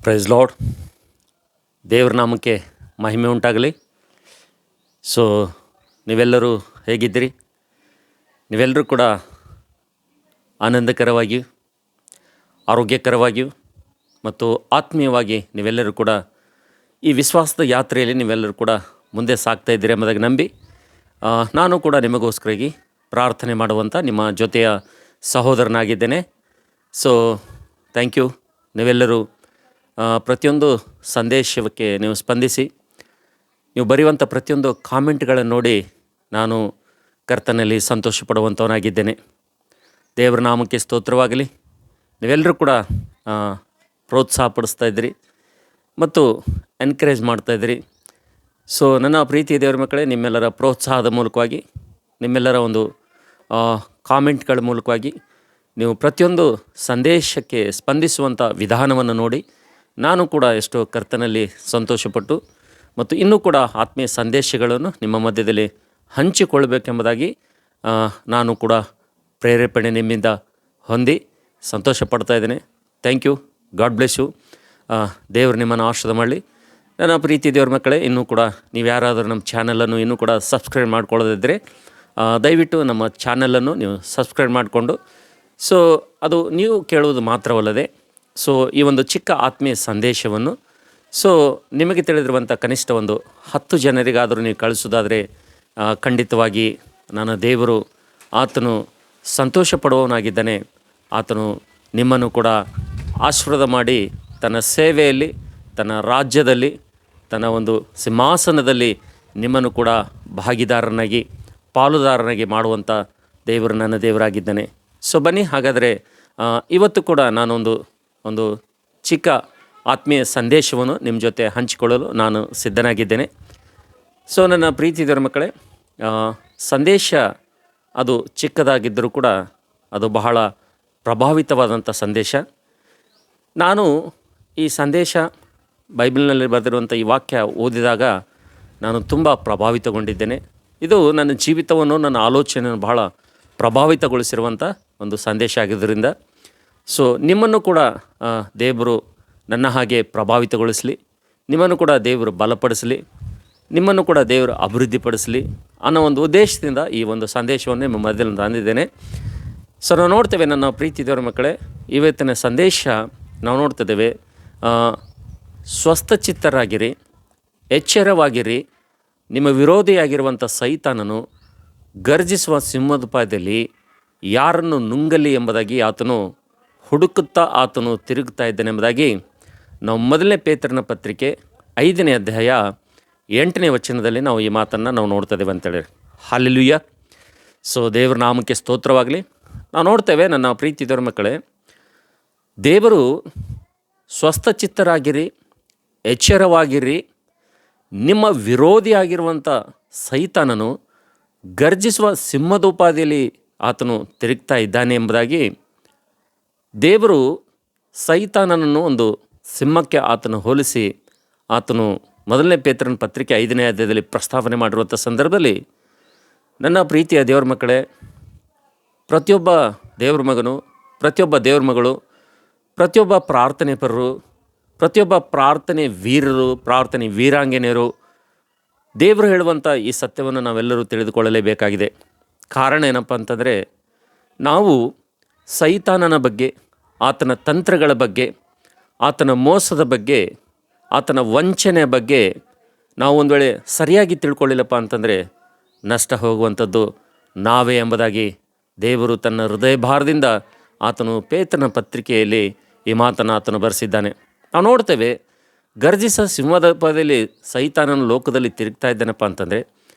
Price lord. ದೇವ್ರ ನಾಮಕ್ಕೆ ಮಹಿಮೆ ಉಂಟಾಗಲಿ. ಸೊ ನೀವೆಲ್ಲರೂ ಹೇಗಿದ್ದೀರಿ? ನೀವೆಲ್ಲರೂ ಕೂಡ ಆನಂದಕರವಾಗಿಯೂ ಆರೋಗ್ಯಕರವಾಗಿಯೂ ಮತ್ತು ಆತ್ಮೀಯವಾಗಿ ನೀವೆಲ್ಲರೂ ಕೂಡ ಈ ವಿಶ್ವಾಸದ ಯಾತ್ರೆಯಲ್ಲಿ ನೀವೆಲ್ಲರೂ ಕೂಡ ಮುಂದೆ ಸಾಗ್ತಾ ಇದ್ದೀರಿ ಎಂಬುದಾಗಿ ನಂಬಿ ನಾನು ಕೂಡ ನಿಮಗೋಸ್ಕರಾಗಿ ಪ್ರಾರ್ಥನೆ ಮಾಡುವಂಥ ನಿಮ್ಮ ಜೊತೆಯ ಸಹೋದರನಾಗಿದ್ದೇನೆ. So thank you. ನೀವೆಲ್ಲರೂ ಪ್ರತಿಯೊಂದು ಸಂದೇಶಕ್ಕೆ ನೀವು ಸ್ಪಂದಿಸಿ, ನೀವು ಬರೆಯುವಂಥ ಪ್ರತಿಯೊಂದು ಕಾಮೆಂಟ್ಗಳನ್ನು ನೋಡಿ ನಾನು ಕರ್ತನಲ್ಲಿ ಸಂತೋಷ ಪಡುವಂಥವನಾಗಿದ್ದೇನೆ. ದೇವರ ನಾಮಕ್ಕೆ ಸ್ತೋತ್ರವಾಗಲಿ. ನೀವೆಲ್ಲರೂ ಕೂಡ ಪ್ರೋತ್ಸಾಹ ಪಡಿಸ್ತಾ ಇದ್ದೀರಿ ಮತ್ತು ಎನ್ಕರೇಜ್ ಮಾಡ್ತಾಯಿದ್ದೀರಿ. ಸೊ ನನ್ನ ಪ್ರೀತಿ ದೇವರ ಮಕ್ಕಳೇ, ನಿಮ್ಮೆಲ್ಲರ ಪ್ರೋತ್ಸಾಹದ ಮೂಲಕವಾಗಿ, ನಿಮ್ಮೆಲ್ಲರ ಒಂದು ಕಾಮೆಂಟ್ಗಳ ಮೂಲಕವಾಗಿ ನೀವು ಪ್ರತಿಯೊಂದು ಸಂದೇಶಕ್ಕೆ ಸ್ಪಂದಿಸುವಂಥ ವಿಧಾನವನ್ನು ನೋಡಿ ನಾನು ಕೂಡ ಎಷ್ಟೋ ಕರ್ತನಲ್ಲಿ ಸಂತೋಷಪಟ್ಟು ಮತ್ತು ಇನ್ನೂ ಕೂಡ ಆತ್ಮೀಯ ಸಂದೇಶಗಳನ್ನು ನಿಮ್ಮ ಮಧ್ಯದಲ್ಲಿ ಹಂಚಿಕೊಳ್ಳಬೇಕೆಂಬುದಾಗಿ ನಾನು ಕೂಡ ಪ್ರೇರೇಪಣೆ ನಿಮ್ಮಿಂದ ಹೊಂದಿ ಸಂತೋಷ ಪಡ್ತಾ ಇದ್ದೇನೆ. Thank you. God bless you. ದೇವರು ನಿಮ್ಮನ್ನು ಆಶೀರ್ವಾದ ಮಾಡಲಿ. ನನ್ನ ಪ್ರೀತಿ ದೇವ್ರ ಮಕ್ಕಳೇ, ಇನ್ನೂ ಕೂಡ ನೀವು ಯಾರಾದರೂ ನಮ್ಮ ಚಾನಲನ್ನು ಇನ್ನೂ ಕೂಡ ಸಬ್ಸ್ಕ್ರೈಬ್ ಮಾಡ್ಕೊಳ್ಳೋದಿದ್ದರೆ ದಯವಿಟ್ಟು ನಮ್ಮ ಚಾನಲನ್ನು ನೀವು ಸಬ್ಸ್ಕ್ರೈಬ್ ಮಾಡಿಕೊಂಡು, ಸೊ ಅದು ನೀವು ಕೇಳುವುದು ಮಾತ್ರವಲ್ಲದೆ ಸೊ ಈ ಒಂದು ಚಿಕ್ಕ ಆತ್ಮೀಯ ಸಂದೇಶವನ್ನು ಸೊ ನಿಮಗೆ ತಿಳಿದಿರುವಂಥ ಕನಿಷ್ಠ ಒಂದು 10 ಜನರಿಗಾದರೂ ನೀವು ಕಳಿಸೋದಾದರೆ ಖಂಡಿತವಾಗಿ ನನ್ನ ದೇವರು ಆತನು ಸಂತೋಷ ಪಡುವವನಾಗಿದ್ದಾನೆ. ಆತನು ನಿಮ್ಮನ್ನು ಕೂಡ ಆಶೀರ್ವಾದ ಮಾಡಿ ತನ್ನ ಸೇವೆಯಲ್ಲಿ, ತನ್ನ ರಾಜ್ಯದಲ್ಲಿ, ತನ್ನ ಒಂದು ಸಿಂಹಾಸನದಲ್ಲಿ ನಿಮ್ಮನ್ನು ಕೂಡ ಭಾಗಿದಾರನಾಗಿ, ಪಾಲುದಾರನಾಗಿ ಮಾಡುವಂಥ ದೇವರು ನನ್ನ ದೇವರಾಗಿದ್ದಾನೆ. ಸೊ ಬನ್ನಿ, ಹಾಗಾದರೆ ಇವತ್ತು ಕೂಡ ನಾನೊಂದು ಚಿಕ್ಕ ಆತ್ಮೀಯ ಸಂದೇಶವನ್ನು ನಿಮ್ಮ ಜೊತೆ ಹಂಚಿಕೊಳ್ಳಲು ನಾನು ಸಿದ್ಧನಾಗಿದ್ದೇನೆ. ಸೊ ನನ್ನ ಪ್ರೀತಿ ದೇವರ ಮಕ್ಕಳೇ, ಸಂದೇಶ ಅದು ಚಿಕ್ಕದಾಗಿದ್ದರೂ ಕೂಡ ಅದು ಬಹಳ ಪ್ರಭಾವಿತವಾದಂಥ ಸಂದೇಶ. ನಾನು ಈ ಸಂದೇಶ ಬೈಬಲ್ನಲ್ಲಿ ಬರೆದಿರುವಂಥ ಈ ವಾಕ್ಯ ಓದಿದಾಗ ನಾನು ತುಂಬ ಪ್ರಭಾವಿತಗೊಂಡಿದ್ದೇನೆ. ಇದು ನನ್ನ ಜೀವಿತವನ್ನು, ನನ್ನ ಆಲೋಚನೆಯನ್ನು ಬಹಳ ಪ್ರಭಾವಿತಗೊಳಿಸಿರುವಂಥ ಒಂದು ಸಂದೇಶ ಆಗಿದ್ದರಿಂದ ಸೊ ನಿಮ್ಮನ್ನು ಕೂಡ ದೇವರು ನನ್ನ ಹಾಗೆ ಪ್ರಭಾವಿತಗೊಳಿಸಲಿ, ನಿಮ್ಮನ್ನು ಕೂಡ ದೇವರು ಬಲಪಡಿಸಲಿ, ನಿಮ್ಮನ್ನು ಕೂಡ ದೇವರು ಅಭಿವೃದ್ಧಿಪಡಿಸಲಿ ಅನ್ನೋ ಒಂದು ಉದ್ದೇಶದಿಂದ ಈ ಒಂದು ಸಂದೇಶವನ್ನು ನಿಮ್ಮ ಮಧ್ಯದಲ್ಲಿ ತಂದಿದ್ದೇನೆ. ಸೊ ನಾವು ನೋಡ್ತೇವೆ, ನನ್ನ ಪ್ರೀತಿ ದೇವರ ಮಕ್ಕಳೇ, ಇವತ್ತಿನ ಸಂದೇಶ ನಾವು ನೋಡ್ತಿದ್ದೇವೆ, ಸ್ವಸ್ಥಚಿತ್ತರಾಗಿರಿ, ಎಚ್ಚರವಾಗಿರಿ, ನಿಮ್ಮ ವಿರೋಧಿಯಾಗಿರುವಂಥ ಸೈತಾನನು ಗರ್ಜಿಸುವ ಸಿಂಹದೋಪಾದಿಯಲ್ಲಿ ಯಾರನ್ನು ನುಂಗಲಿ ಎಂಬುದಾಗಿ ಆತನು ಹುಡುಕುತ್ತಾ ಆತನು ತಿರುಗುತ್ತಾ ಇದ್ದಾನೆಂಬುದಾಗಿ ನಾವು ಮೊದಲನೇ ಪೇತ್ರನ ಪತ್ರಿಕೆ 5ನೇ ಅಧ್ಯಾಯ 8ನೇ ವಚನದಲ್ಲಿ ನಾವು ಈ ಮಾತನ್ನು ನಾವು ನೋಡ್ತಾ ಇದ್ದೇವೆ ಅಂತೇಳಿ. ಹಲ್ಲೆಲೂಯಾ. ಸೊ ದೇವರ ನಾಮಕ್ಕೆ ಸ್ತೋತ್ರವಾಗಲಿ. ನಾವು ನೋಡ್ತೇವೆ, ನನ್ನ ಪ್ರೀತಿ ದೇವರ ಮಕ್ಕಳೇ, ದೇವರು ಸ್ವಸ್ಥಚಿತ್ತರಾಗಿರಿ, ಎಚ್ಚರವಾಗಿರಿ, ನಿಮ್ಮ ವಿರೋಧಿಯಾಗಿರುವಂಥ ಸೈತಾನನು ಗರ್ಜಿಸುವ ಸಿಂಹದೋಪಾದಿಯಲ್ಲಿ ಆತನು ತಿರುಗ್ತಾ ಇದ್ದಾನೆ ಎಂಬುದಾಗಿ ದೇವರು ಸೈತಾನನನ್ನು ಒಂದು ಸಿಂಹಕ್ಕೆ ಆತನು ಹೋಲಿಸಿ ಆತನು ಮೊದಲನೇ ಪೇತ್ರನ ಪತ್ರಿಕೆ 5ನೇ ಅಧ್ಯಾಯದಲ್ಲಿ ಪ್ರಸ್ತಾವನೆ ಮಾಡಿರುವಂಥ ಸಂದರ್ಭದಲ್ಲಿ, ನನ್ನ ಪ್ರೀತಿಯ ದೇವ್ರ ಮಕ್ಕಳೇ, ಪ್ರತಿಯೊಬ್ಬ ದೇವ್ರ ಮಗನು, ಪ್ರತಿಯೊಬ್ಬ ದೇವ್ರ ಮಗಳು, ಪ್ರತಿಯೊಬ್ಬ ಪ್ರಾರ್ಥನೆ ಪರರು, ಪ್ರತಿಯೊಬ್ಬ ಪ್ರಾರ್ಥನೆ ವೀರರು, ಪ್ರಾರ್ಥನೆ ವೀರಾಂಗನೆಯರು ದೇವರು ಹೇಳುವಂಥ ಈ ಸತ್ಯವನ್ನು ನಾವೆಲ್ಲರೂ ತಿಳಿದುಕೊಳ್ಳಲೇಬೇಕಾಗಿದೆ. ಕಾರಣ ಏನಪ್ಪ ಅಂತಂದರೆ, ನಾವು ಸೈತಾನನ ಬಗ್ಗೆ, ಆತನ ತಂತ್ರಗಳ ಬಗ್ಗೆ, ಆತನ ಮೋಸದ ಬಗ್ಗೆ, ಆತನ ವಂಚನೆಯ ಬಗ್ಗೆ ನಾವು ಒಂದು ವೇಳೆ ಸರಿಯಾಗಿ ತಿಳ್ಕೊಳ್ಳಿಲ್ಲಪ್ಪ ಅಂತಂದರೆ ನಷ್ಟ ಹೋಗುವಂಥದ್ದು ನಾವೇ ಎಂಬುದಾಗಿ ದೇವರು ತನ್ನ ಹೃದಯ ಭಾರದಿಂದ ಆತನು ಪೇತ್ರನ ಪತ್ರಿಕೆಯಲ್ಲಿ ಈ ಮಾತನ್ನು ಆತನು ಬರೆಸಿದ್ದಾನೆ. ನಾವು ನೋಡ್ತೇವೆ, ಗರ್ಜಿಸ ಸಿಂಹದೋಪಾದಿಯಲ್ಲಿ ಸೈತಾನನ ಲೋಕದಲ್ಲಿ ತಿರುಗ್ತಾ ಇದ್ದಾನಪ್ಪ ಅಂತಂದರೆ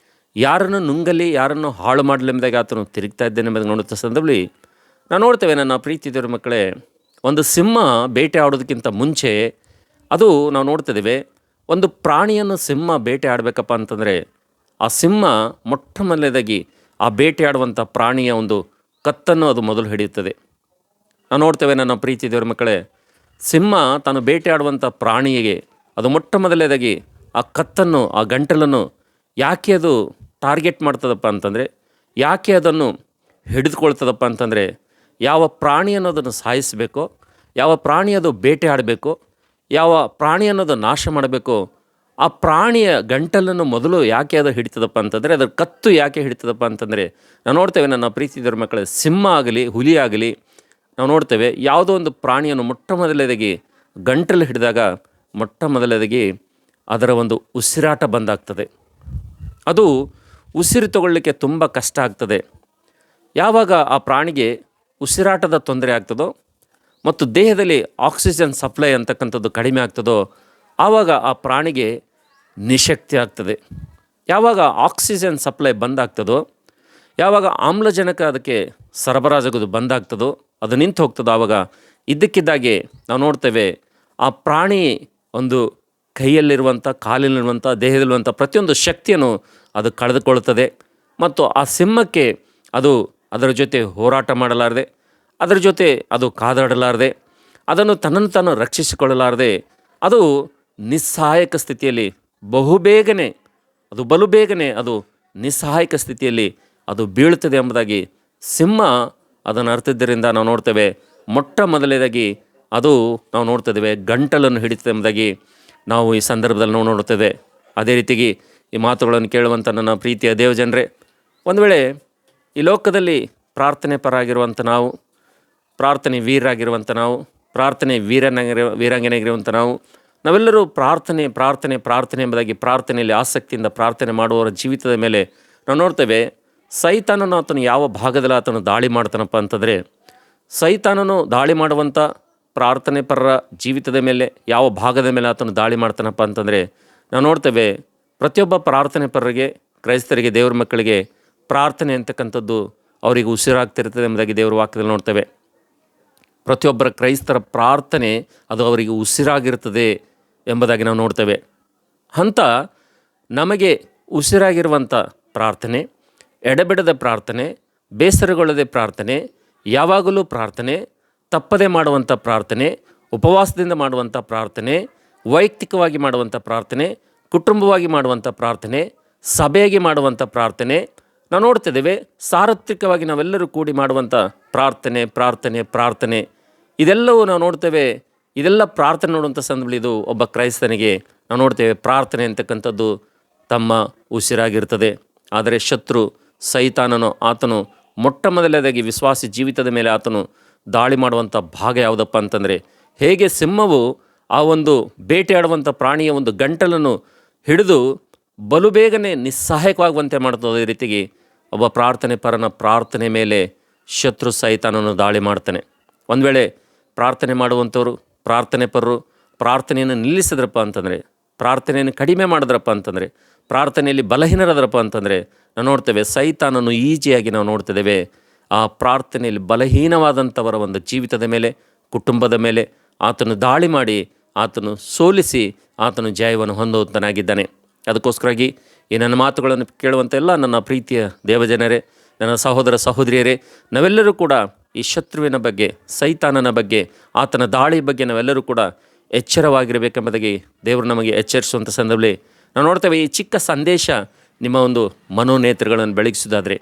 ಯಾರನ್ನು ನುಂಗಲಿ, ಯಾರನ್ನು ಹಾಳು ಮಾಡಲಿ ಎಂಬುದಾಗಿ ಆತನು ತಿರುಗ್ತಾ ಇದ್ದಾನೆ ಎಂಬುದಾಗಿ ನೋಡುತ್ತಾ ಸಂದರ್ಭದಲ್ಲಿ ನಾವು ನೋಡ್ತೇವೆ, ನನ್ನ ಪ್ರೀತಿ ದೇವರ ಮಕ್ಕಳೇ, ಒಂದು ಸಿಂಹ ಬೇಟೆ ಆಡೋದಕ್ಕಿಂತ ಮುಂಚೆ ಅದು ನಾವು ನೋಡ್ತಿದ್ದೇವೆ, ಒಂದು ಪ್ರಾಣಿಯನ್ನು ಸಿಂಹ ಬೇಟೆ ಆಡಬೇಕಪ್ಪ ಅಂತಂದರೆ ಆ ಸಿಂಹ ಮೊಟ್ಟ ಮೊದಲನೇದಾಗಿ ಆ ಬೇಟೆ ಆಡುವಂಥ ಪ್ರಾಣಿಯ ಒಂದು ಕತ್ತನ್ನು ಅದು ಮೊದಲು ಹಿಡಿಯುತ್ತದೆ. ನಾವು ನೋಡ್ತೇವೆ, ನನ್ನ ಪ್ರೀತಿ ದೇವರ ಮಕ್ಕಳೇ, ಸಿಂಹ ತಾನು ಬೇಟೆ ಆಡುವಂಥ ಪ್ರಾಣಿಗೆ ಅದು ಮೊಟ್ಟ ಮೊದಲನೇದಾಗಿ ಆ ಕತ್ತನ್ನು, ಆ ಗಂಟಲನ್ನು ಯಾಕೆ ಅದು ಟಾರ್ಗೆಟ್ ಮಾಡ್ತದಪ್ಪ ಅಂತಂದರೆ, ಯಾಕೆ ಅದನ್ನು ಹಿಡಿದುಕೊಳ್ತದಪ್ಪ ಅಂತಂದರೆ, ಯಾವ ಪ್ರಾಣಿಯನ್ನು ಅದನ್ನು ಸಾಯಿಸಬೇಕೋ, ಯಾವ ಪ್ರಾಣಿ ಅದು ಬೇಟೆ ಆಡಬೇಕೋ, ಯಾವ ಪ್ರಾಣಿ ಅನ್ನೋದು ನಾಶ ಮಾಡಬೇಕೋ ಆ ಪ್ರಾಣಿಯ ಗಂಟಲನ್ನು ಮೊದಲು ಯಾಕೆ ಅದು ಹಿಡಿತದಪ್ಪ ಅಂತಂದರೆ, ಅದರ ಕತ್ತು ಯಾಕೆ ಹಿಡಿತದಪ್ಪ ಅಂತಂದರೆ, ನಾವು ನೋಡ್ತೇವೆ ನನ್ನ ಪ್ರೀತಿ ದೇವರ ಮಕ್ಕಳೇ, ಸಿಂಹ ಆಗಲಿ ಹುಲಿ ಆಗಲಿ ನಾವು ನೋಡ್ತೇವೆ, ಯಾವುದೋ ಒಂದು ಪ್ರಾಣಿಯನ್ನು ಮೊಟ್ಟ ಮೊದಲನೇದಾಗಿ ಗಂಟಲು ಹಿಡಿದಾಗ ಮೊಟ್ಟ ಮೊದಲನೇದಾಗಿ ಅದರ ಒಂದು ಉಸಿರಾಟ ಬಂದಾಗ್ತದೆ. ಅದು ಉಸಿರು ತಗೊಳ್ಳಿಕ್ಕೆ ತುಂಬ ಕಷ್ಟ ಆಗ್ತದೆ. ಯಾವಾಗ ಆ ಪ್ರಾಣಿಗೆ ಉಸಿರಾಟದ ತೊಂದರೆ ಆಗ್ತದೋ ಮತ್ತು ದೇಹದಲ್ಲಿ ಆಕ್ಸಿಜನ್ ಸಪ್ಲೈ ಅಂತಕ್ಕಂಥದ್ದು ಕಡಿಮೆ ಆಗ್ತದೋ ಆವಾಗ ಆ ಪ್ರಾಣಿಗೆ ನಿಶಕ್ತಿ ಆಗ್ತದೆ. ಯಾವಾಗ ಆಕ್ಸಿಜನ್ ಸಪ್ಲೈ ಬಂದಾಗ್ತದೋ, ಯಾವಾಗ ಆಮ್ಲಜನಕ ಅದಕ್ಕೆ ಸರಬರಾಜಾಗೋದು ಬಂದಾಗ್ತದೋ, ಅದು ನಿಂತು ಹೋಗ್ತದೋ, ಆವಾಗ ಇದ್ದಕ್ಕಿದ್ದಾಗೆ ನಾವು ನೋಡ್ತೇವೆ ಆ ಪ್ರಾಣಿ ಒಂದು ಕೈಯಲ್ಲಿರುವಂಥ, ಕಾಲಿನಲ್ಲಿರುವಂಥ, ದೇಹದಲ್ಲಿರುವಂಥ ಪ್ರತಿಯೊಂದು ಶಕ್ತಿಯನ್ನು ಅದು ಕಳೆದುಕೊಳ್ಳುತ್ತದೆ. ಮತ್ತು ಆ ಸಿಂಹಕ್ಕೆ ಅದು ಅದರ ಜೊತೆ ಹೋರಾಟ ಮಾಡಲಾರದೆ, ಅದರ ಜೊತೆ ಅದು ಕಾದಾಡಲಾರದೆ, ಅದನ್ನು ತನ್ನನ್ನು ತಾನು ರಕ್ಷಿಸಿಕೊಳ್ಳಲಾರದೆ ಅದು ನಿಸ್ಸಹಾಯಕ ಸ್ಥಿತಿಯಲ್ಲಿ ಬಲು ಬೇಗನೆ ಅದು ನಿಸ್ಸಹಾಯಕ ಸ್ಥಿತಿಯಲ್ಲಿ ಅದು ಬೀಳುತ್ತದೆ ಎಂಬುದಾಗಿ ಸಿಂಹ ಅದನ್ನು ಅರ್ಥದ್ದರಿಂದ ನಾವು ನೋಡ್ತೇವೆ. ಮೊಟ್ಟ ಮೊದಲನೇದಾಗಿ ಅದು ನಾವು ನೋಡ್ತಿದ್ದೇವೆ ಗಂಟಲನ್ನು ಹಿಡಿತದೆ ಎಂಬುದಾಗಿ ನಾವು ಈ ಸಂದರ್ಭದಲ್ಲಿ ನಾವು ನೋಡುತ್ತೇವೆ. ಅದೇ ರೀತಿಯಾಗಿ ಈ ಮಾತುಗಳನ್ನು ಕೇಳುವಂಥ ನನ್ನ ಪ್ರೀತಿಯ ದೇವಜನರೇ, ಒಂದು ವೇಳೆ ಈ ಲೋಕದಲ್ಲಿ ಪ್ರಾರ್ಥನೆ ಪರಾಗಿರುವಂಥ ನಾವು, ಪ್ರಾರ್ಥನೆ ವೀರರಾಗಿರುವಂಥ ನಾವು, ಪ್ರಾರ್ಥನೆ ವೀರಾಂಗನೆಯಾಗಿರುವಂಥ ನಾವೆಲ್ಲರೂ ಪ್ರಾರ್ಥನೆ ಪ್ರಾರ್ಥನೆ ಪ್ರಾರ್ಥನೆ ಎಂಬುದಾಗಿ ಪ್ರಾರ್ಥನೆಯಲ್ಲಿ ಆಸಕ್ತಿಯಿಂದ ಪ್ರಾರ್ಥನೆ ಮಾಡುವವರ ಜೀವಿತದ ಮೇಲೆ ನಾವು ನೋಡ್ತೇವೆ. ಸೈತಾನನು ಆತನು ಯಾವ ಭಾಗದಲ್ಲಿ ಆತನು ದಾಳಿ ಮಾಡ್ತಾನಪ್ಪ ಅಂತಂದರೆ, ಸೈತಾನನು ದಾಳಿ ಮಾಡುವಂಥ ಪ್ರಾರ್ಥನೆ ಪರರ ಜೀವಿತದ ಮೇಲೆ ಯಾವ ಭಾಗದ ಮೇಲೆ ಆತನು ದಾಳಿ ಮಾಡ್ತಾನಪ್ಪ ಅಂತಂದರೆ, ನಾವು ನೋಡ್ತೇವೆ ಪ್ರತಿಯೊಬ್ಬ ಪ್ರಾರ್ಥನೆ ಪರರಿಗೆ, ಕ್ರೈಸ್ತರಿಗೆ, ದೇವ್ರ ಮಕ್ಕಳಿಗೆ ಪ್ರಾರ್ಥನೆ ಅಂತಕ್ಕಂಥದ್ದು ಅವರಿಗೆ ಉಸಿರಾಗ್ತಿರ್ತದೆ ಎಂಬುದಾಗಿ ದೇವ್ರ ವಾಕ್ಯದಲ್ಲಿ ನೋಡ್ತೇವೆ. ಪ್ರತಿಯೊಬ್ಬರ ಕ್ರೈಸ್ತರ ಪ್ರಾರ್ಥನೆ ಅದು ಅವರಿಗೆ ಉಸಿರಾಗಿರ್ತದೆ ಎಂಬುದಾಗಿ ನಾವು ನೋಡ್ತೇವೆ. ಅಂಥ ನಮಗೆ ಉಸಿರಾಗಿರುವಂಥ ಪ್ರಾರ್ಥನೆ, ಎಡೆಬಿಡದ ಪ್ರಾರ್ಥನೆ, ಬೇಸರಗೊಳ್ಳದೆ ಪ್ರಾರ್ಥನೆ, ಯಾವಾಗಲೂ ಪ್ರಾರ್ಥನೆ, ತಪ್ಪದೆ ಮಾಡುವಂಥ ಪ್ರಾರ್ಥನೆ, ಉಪವಾಸದಿಂದ ಮಾಡುವಂಥ ಪ್ರಾರ್ಥನೆ, ವೈಯಕ್ತಿಕವಾಗಿ ಮಾಡುವಂಥ ಪ್ರಾರ್ಥನೆ, ಕುಟುಂಬವಾಗಿ ಮಾಡುವಂಥ ಪ್ರಾರ್ಥನೆ, ಸಭೆಯಾಗಿ ಮಾಡುವಂಥ ಪ್ರಾರ್ಥನೆ, ನಾವು ನೋಡ್ತಿದ್ದೇವೆ ಸಾರ್ವತ್ರಿಕವಾಗಿ ನಾವೆಲ್ಲರೂ ಕೂಡಿ ಮಾಡುವಂಥ ಪ್ರಾರ್ಥನೆ ಪ್ರಾರ್ಥನೆ ಪ್ರಾರ್ಥನೆ ಇದೆಲ್ಲವೂ ನಾವು ನೋಡ್ತೇವೆ. ಇದೆಲ್ಲ ಪ್ರಾರ್ಥನೆ ನೋಡುವಂಥ ಸಂದರ್ಭದಲ್ಲಿ ಇದು ಒಬ್ಬ ಕ್ರೈಸ್ತನಿಗೆ ನಾವು ನೋಡ್ತೇವೆ ಪ್ರಾರ್ಥನೆ ಅಂತಕ್ಕಂಥದ್ದು ತಮ್ಮ ಉಸಿರಾಗಿರ್ತದೆ. ಆದರೆ ಶತ್ರು ಸೈತಾನನು ಆತನು ಮೊಟ್ಟ ಮೊದಲನೇದಾಗಿ ವಿಶ್ವಾಸಿ ಜೀವಿತದ ಮೇಲೆ ಆತನು ದಾಳಿ ಮಾಡುವಂಥ ಭಾಗ ಯಾವುದಪ್ಪ ಅಂತಂದರೆ, ಹೇಗೆ ಸಿಂಹವು ಆ ಒಂದು ಬೇಟೆಯಾಡುವಂಥ ಪ್ರಾಣಿಯ ಒಂದು ಗಂಟಲನ್ನು ಹಿಡಿದು ಬಲು ಬೇಗನೆ ನಿಸ್ಸಹಾಯಕವಾಗುವಂತೆ ಮಾಡ್ತದೆ, ಅದೇ ರೀತಿಗೆ ಒಬ್ಬ ಪ್ರಾರ್ಥನೆ ಪರನ ಪ್ರಾರ್ಥನೆ ಮೇಲೆ ಶತ್ರು ಸೈತಾನನು ದಾಳಿ ಮಾಡ್ತಾನೆ. ಒಂದು ವೇಳೆ ಪ್ರಾರ್ಥನೆ ಮಾಡುವಂಥವ್ರು, ಪ್ರಾರ್ಥನೆ ಪರರು ಪ್ರಾರ್ಥನೆಯನ್ನು ನಿಲ್ಲಿಸಿದ್ರಪ್ಪ ಅಂತಂದರೆ, ಪ್ರಾರ್ಥನೆಯನ್ನು ಕಡಿಮೆ ಮಾಡಿದ್ರಪ್ಪ ಅಂತಂದರೆ, ಪ್ರಾರ್ಥನೆಯಲ್ಲಿ ಬಲಹೀನರಾದ್ರಪ್ಪ ಅಂತಂದರೆ ನಾವು ನೋಡ್ತೇವೆ ಸೈತಾನನು ಈಜಿಯಾಗಿ ನಾವು ನೋಡ್ತಿದ್ದೇವೆ ಆ ಪ್ರಾರ್ಥನೆಯಲ್ಲಿ ಬಲಹೀನವಾದಂಥವರ ಒಂದು ಜೀವಿತದ ಮೇಲೆ, ಕುಟುಂಬದ ಮೇಲೆ ಆತನು ದಾಳಿ ಮಾಡಿ ಆತನು ಸೋಲಿಸಿ ಆತನು ಜಯವನ್ನು ಹೊಂದುವಂತನಾಗಿದ್ದಾನೆ. ಅದಕ್ಕೋಸ್ಕರವಾಗಿ ಈ ನನ್ನ ಮಾತುಗಳನ್ನು ಕೇಳುವಂಥ ಎಲ್ಲ ನನ್ನ ಪ್ರೀತಿಯ ದೇವಜನರೇ, ನನ್ನ ಸಹೋದರ ಸಹೋದರಿಯರೇ, ನಾವೆಲ್ಲರೂ ಕೂಡ ಈ ಶತ್ರುವಿನ ಬಗ್ಗೆ, ಸೈತಾನನ ಬಗ್ಗೆ, ಆತನ ದಾಳಿ ಬಗ್ಗೆ ನಾವೆಲ್ಲರೂ ಕೂಡ ಎಚ್ಚರವಾಗಿರಬೇಕೆಂಬುದಾಗಿ ದೇವರು ನಮಗೆ ಎಚ್ಚರಿಸುವಂಥ ಸಂದರ್ಭದಲ್ಲಿ ನಾವು ನೋಡ್ತೇವೆ. ಈ ಚಿಕ್ಕ ಸಂದೇಶ ನಿಮ್ಮ ಒಂದು ಮನೋನೇತ್ರಗಳನ್ನು ಬೆಳಗಿಸೋದಾದರೆ,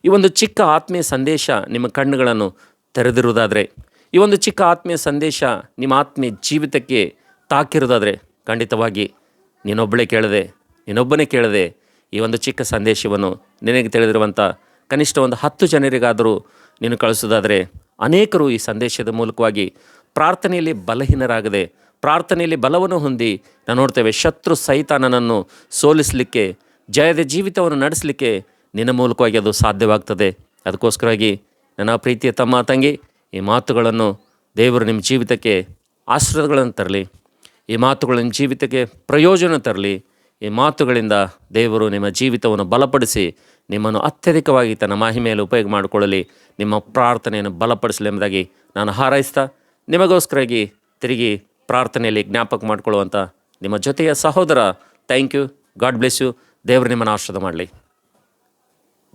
ಈ ಒಂದು ಚಿಕ್ಕ ಆತ್ಮೀಯ ಸಂದೇಶ ನಿಮ್ಮ ಕಣ್ಣುಗಳನ್ನು ತೆರೆದಿರುವುದಾದರೆ, ಈ ಒಂದು ಚಿಕ್ಕ ಆತ್ಮೀಯ ಸಂದೇಶ ನಿಮ್ಮ ಆತ್ಮೀಯ ಜೀವಿತಕ್ಕೆ ತಾಕಿರೋದಾದರೆ, ಖಂಡಿತವಾಗಿ ನೀನೊಬ್ಬನೇ ಕೇಳದೆ ಈ ಒಂದು ಚಿಕ್ಕ ಸಂದೇಶವನ್ನು ನಿನಗೆ ತಿಳಿದಿರುವಂಥ ಕನಿಷ್ಠ ಒಂದು 10 ಜನರಿಗಾದರೂ ನೀನು ಕಳಿಸೋದಾದರೆ, ಅನೇಕರು ಈ ಸಂದೇಶದ ಮೂಲಕವಾಗಿ ಪ್ರಾರ್ಥನೆಯಲ್ಲಿ ಬಲಹೀನರಾಗದೆ, ಪ್ರಾರ್ಥನೆಯಲ್ಲಿ ಬಲವನ್ನು ಹೊಂದಿ ನಾವು ನೋಡ್ತೇವೆ ಶತ್ರು ಸೈತಾನನನ್ನು ಸೋಲಿಸಲಿಕ್ಕೆ, ಜಯದ ಜೀವಿತವನ್ನು ನಡೆಸಲಿಕ್ಕೆ ನಿನ್ನ ಮೂಲಕವಾಗಿ ಅದು ಸಾಧ್ಯವಾಗ್ತದೆ. ಅದಕ್ಕೋಸ್ಕರವಾಗಿ ನನ್ನ ಪ್ರೀತಿಯ ತಮ್ಮ ತಂಗಿ, ಈ ಮಾತುಗಳನ್ನು ದೇವರು ನಿಮ್ಮ ಜೀವಿತಕ್ಕೆ ಆಶೀರ್ವಾದಗಳನ್ನು ತರಲಿ, ಈ ಮಾತುಗಳು ನಿಮ್ಮ ಜೀವಿತಕ್ಕೆ ಪ್ರಯೋಜನ ತರಲಿ. ಈ ಮಾತುಗಳಿಂದ ದೇವರು ನಿಮ್ಮ ಜೀವಿತವನ್ನು ಬಲಪಡಿಸಿ ನಿಮ್ಮನ್ನು ಅತ್ಯಧಿಕವಾಗಿ ತನ್ನ ಮಹಿಮೆಯಲ್ಲಿ ಉಪಯೋಗ ಮಾಡಿಕೊಳ್ಳಲಿ, ನಿಮ್ಮ ಪ್ರಾರ್ಥನೆಯನ್ನು ಬಲಪಡಿಸಲಿ ಎಂಬುದಾಗಿ ನಾನು ಹಾರೈಸ್ತಾ, ನಿಮಗೋಸ್ಕರಾಗಿ ತಿರುಗಿ ಪ್ರಾರ್ಥನೆಯಲ್ಲಿ ಜ್ಞಾಪಕ ಮಾಡಿಕೊಳ್ಳುವಂಥ ನಿಮ್ಮ ಜೊತೆಯ ಸಹೋದರ. Thank you. God bless you. ದೇವರು ನಿಮ್ಮನ್ನು ಆಶೀರ್ವಾದ ಮಾಡಲಿ.